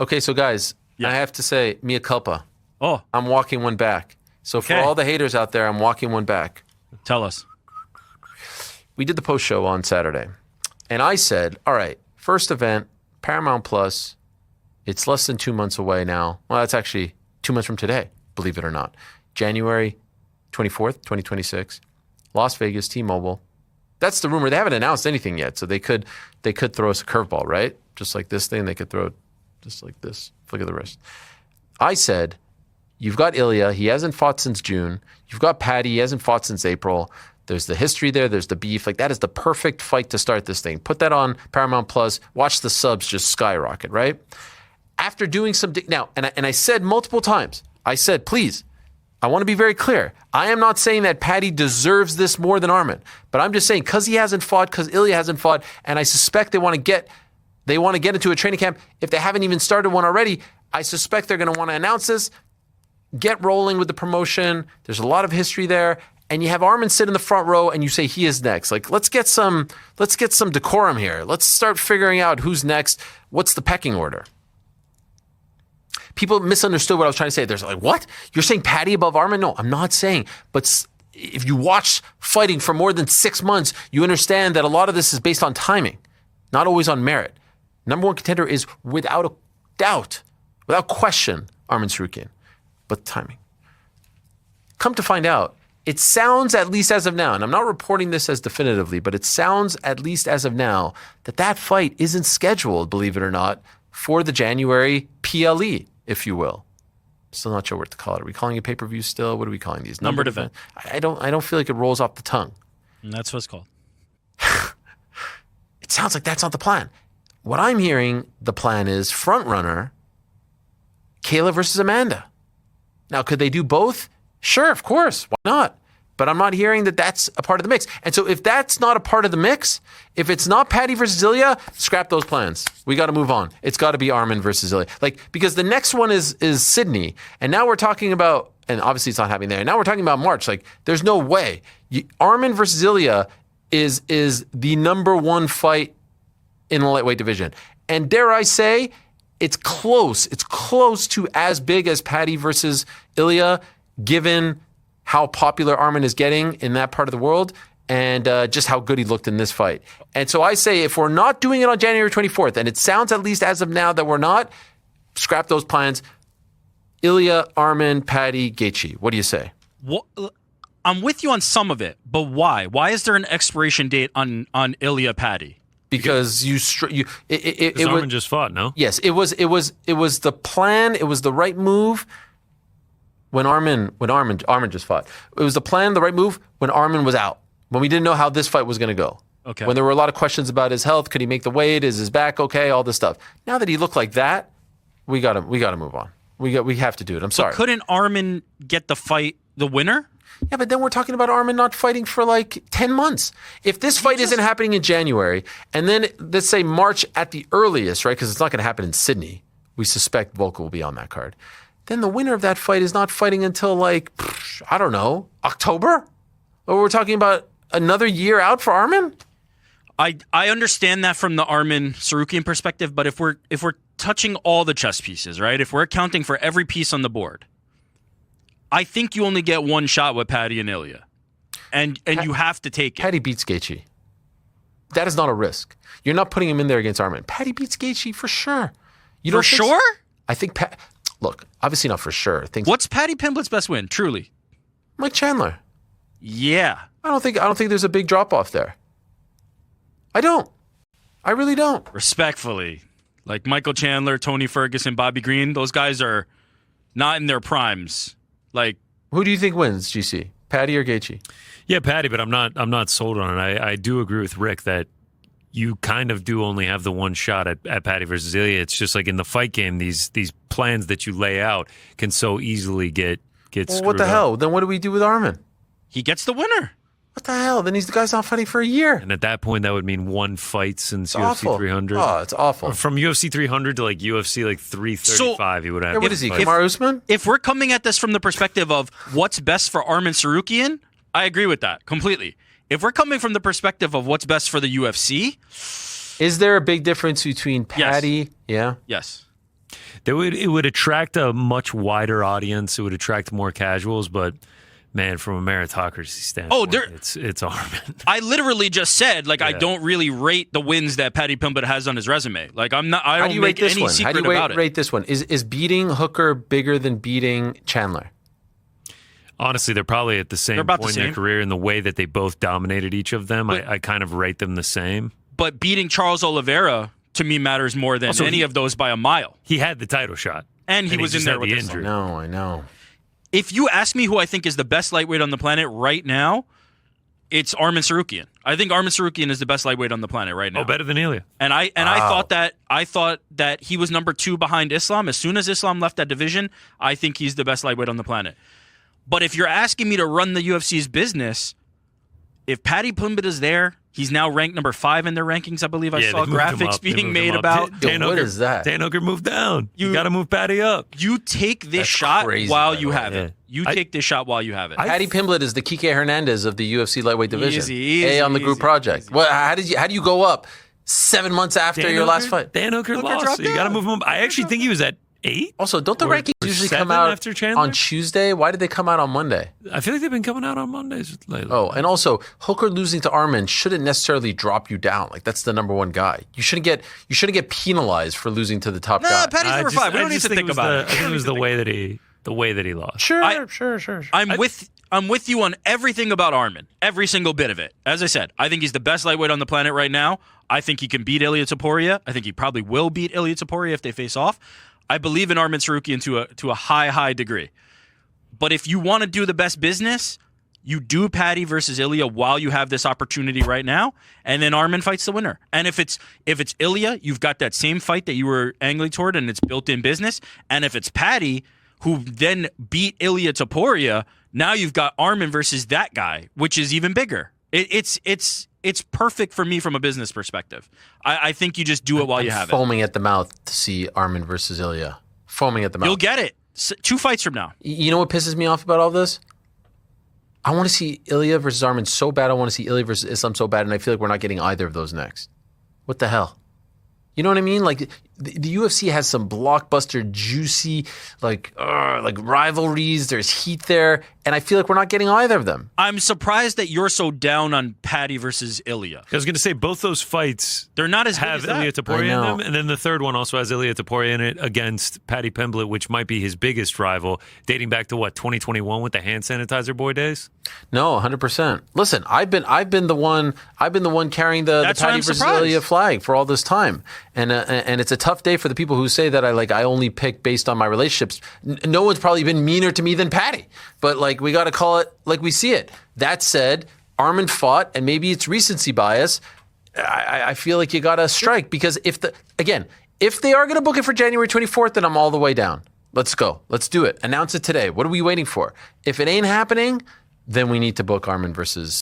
Okay, so guys, I have to say, mea culpa. Oh. I'm walking one back. So for all the haters out there, I'm walking one back. Tell us. We did the post show on Saturday. And I said, all right, first event, Paramount Plus. It's less than 2 months away now. Well, that's actually 2 months from today, believe it or not. January 24th, 2026. Las Vegas, T-Mobile. That's the rumor. They haven't announced anything yet, so they could throw us a curveball, right? Just like this thing, they could throw it just like this. Look at the wrist. I said, you've got Ilia. He hasn't fought since June. You've got Patty. He hasn't fought since April. There's the history there. There's the beef. Like, that is the perfect fight to start this thing. Put that on Paramount Plus. Watch the subs just skyrocket, right? After doing some now, and I said multiple times, I said, please, I want to be very clear. I am not saying that Patty deserves this more than Arman, but I'm just saying because he hasn't fought, because Ilia hasn't fought, and I suspect they want to get into a training camp. If they haven't even started one already, I suspect they're going to want to announce this, get rolling with the promotion. There's a lot of history there. And you have Arman sit in the front row and you say he is next. Like, let's get some decorum here. Let's start figuring out who's next. What's the pecking order? People misunderstood what I was trying to say. There's like, what? You're saying Patty above Arman? No, I'm not saying. But if you watch fighting for more than 6 months, you understand that a lot of this is based on timing, not always on merit. Number one contender is without a doubt, without question, Arman Tsarukyan. But timing. Come to find out, it sounds, at least as of now, and I'm not reporting this as definitively, but it sounds, at least as of now, that fight isn't scheduled, believe it or not, for the January PLE, if you will. Still not sure what to call it. Are we calling it pay-per-view still? What are we calling these? Numbered event. I don't feel like it rolls off the tongue. And that's what it's called. It sounds like that's not the plan. What I'm hearing, the plan is front runner, Kayla versus Amanda. Now, could they do both? Sure, of course. Why not? But I'm not hearing that that's a part of the mix. And so if that's not a part of the mix, if it's not Patty versus Ilia, scrap those plans. We got to move on. It's got to be Arman versus Ilia. Like, because the next one is Sydney. And now we're talking about, and obviously it's not happening there. Now we're talking about March. Like, there's no way. Arman versus Ilia is the number one fight in the lightweight division. And dare I say, it's close. It's close to as big as Patty versus Ilia, given how popular Arman is getting in that part of the world and just how good he looked in this fight. And so I say, if we're not doing it on January 24th, and it sounds at least as of now that we're not, scrap those plans. Ilia, Arman, Patty, Gaethje. What do you say? Well, I'm with you on some of it, but why? Why is there an expiration date on Ilia Patty? Because Arman just fought, no? Yes, it was the plan. It was the right move. When Arman just fought, it was the plan, the right move when Arman was out, when we didn't know how this fight was going to go. Okay. When there were a lot of questions about his health, could he make the weight? Is his back okay? All this stuff. Now that he looked like that, we got to move on. We have to do it. I'm sorry. But couldn't Arman get the winner? Yeah, but then we're talking about Arman not fighting for like 10 months. If this fight isn't happening in January, and then let's say March at the earliest, right? Because it's not going to happen in Sydney. We suspect Volkov will be on that card. Then the winner of that fight is not fighting until like, I don't know, October? Or we're talking about another year out for Arman? I understand that from the Arman Tsarukyan perspective, but if we're touching all the chess pieces, right? If we're accounting for every piece on the board, I think you only get one shot with Patty and Ilia. And you have to take it. Patty beats Gaethje. That is not a risk. You're not putting him in there against Arman. Patty beats Gaethje for sure. You for sure? I think look, obviously not for sure. What's Patty Pimblett's best win, truly? Mike Chandler. Yeah. I don't think there's a big drop off there. I don't. I really don't. Respectfully. Like Michael Chandler, Tony Ferguson, Bobby Green, those guys are not in their primes. Like, who do you think wins, GC? Patty or Gaethje? Yeah, Patty, but I'm not sold on it. I do agree with Rick that you kind of do only have the one shot at Patty versus Ilia. It's just like in the fight game, these plans that you lay out can so easily get screwed what the up. hell? Then what do we do with Arman? He gets the winner. What the hell? Then the guy's not fighting for a year. And at that point, that would mean one fight since it's UFC awful. 300. Oh, it's awful. From UFC 300 to like UFC like 335, he would have. What is he, Kamaru Usman? If we're coming at this from the perspective of what's best for Arman Tsarukyan, I agree with that completely. If we're coming from the perspective of what's best for the UFC, is there a big difference between Patty? Yes. Yeah. Yes. It would attract a much wider audience. It would attract more casuals, but man, from a meritocracy standpoint, it's Arman. I literally just said, like, I don't really rate the wins that Patty Pimblett has on his resume. Like, I don't make any secret about it. How do you rate this one? Is beating Hooker bigger than beating Chandler? Honestly, they're probably at the same point in their career in the way that they both dominated each of them. I kind of rate them the same. But beating Charles Oliveira, to me, matters more than any of those by a mile. He had the title shot. And he was in there with the injury. I know. If you ask me who I think is the best lightweight on the planet right now, it's Arman Tsarukyan. I think Arman Tsarukyan is the best lightweight on the planet right now. Oh, better than Ilia. And I thought that he was number 2 behind Islam. As soon as Islam left that division, I think he's the best lightweight on the planet. But if you're asking me to run the UFC's business, if Patty Pimblett is there, he's now ranked number 5 in their rankings. I believe I saw graphics being made about. What is that? Dan Hooker moved down. You got to move Patty up. You take this shot while you have it. You take this shot while you have it. Patty Pimblett is the Kike Hernandez of the UFC lightweight division. Easy, on the group project. Well, how do you go up 7 months after your last fight? Dan Hooker lost. So you got to move him up. I actually think he was at 8. Also, don't the rankings usually come out on Tuesday? Why did they come out on Monday? I feel like they've been coming out on Mondays lately. Oh, and also Hooker losing to Arman shouldn't necessarily drop you down. Like, that's the number 1 guy. You shouldn't get penalized for losing to the top guy. Patty's number 5. We don't need to think about it. I think it was the way that he lost. Sure. I'm with you on everything about Arman, every single bit of it. As I said, I think he's the best lightweight on the planet right now. I think he can beat Ilia Topuria. I think he probably will beat Ilia Topuria if they face off. I believe in Arman Tsarukyan to a high degree. But if you want to do the best business, you do Patty versus Ilia while you have this opportunity right now, and then Arman fights the winner. And if it's Ilia, you've got that same fight that you were angling toward, and it's built-in business. And if it's Patty, who then beat Ilia Topuria, now you've got Arman versus that guy, which is even bigger. It's perfect for me from a business perspective. I think you just do it while you have it. Foaming at the mouth to see Arman versus Ilia. Foaming at the mouth. You'll get it. 2 fights from now. You know what pisses me off about all this? I want to see Ilia versus Arman so bad. I want to see Ilia versus Islam so bad, and I feel like we're not getting either of those next. What the hell? You know what I mean? Like, the UFC has some blockbuster, juicy, like rivalries. There's heat there, and I feel like we're not getting either of them. I'm surprised that you're so down on Patty versus Ilia. I was going to say both those fights they're not as have big as Ilia Topuria in them, and then the third one also has Ilia Topuria in it against Patty Pimblett, which might be his biggest rival, dating back to 2021 with the hand sanitizer boy days. No, 100%. Listen, I've been the one carrying the Patty versus Ilia flag for all this time, and it's a tough day for the people who say that I only pick based on my relationships. No one's probably been meaner to me than Patty, but like, we got to call it like we see it. That said, Arman fought, and maybe it's recency bias. I feel like you got to strike, because if they are going to book it for January 24th, then I'm all the way down. Let's go. Let's do it. Announce it today. What are we waiting for? If it ain't happening, then we need to book Arman versus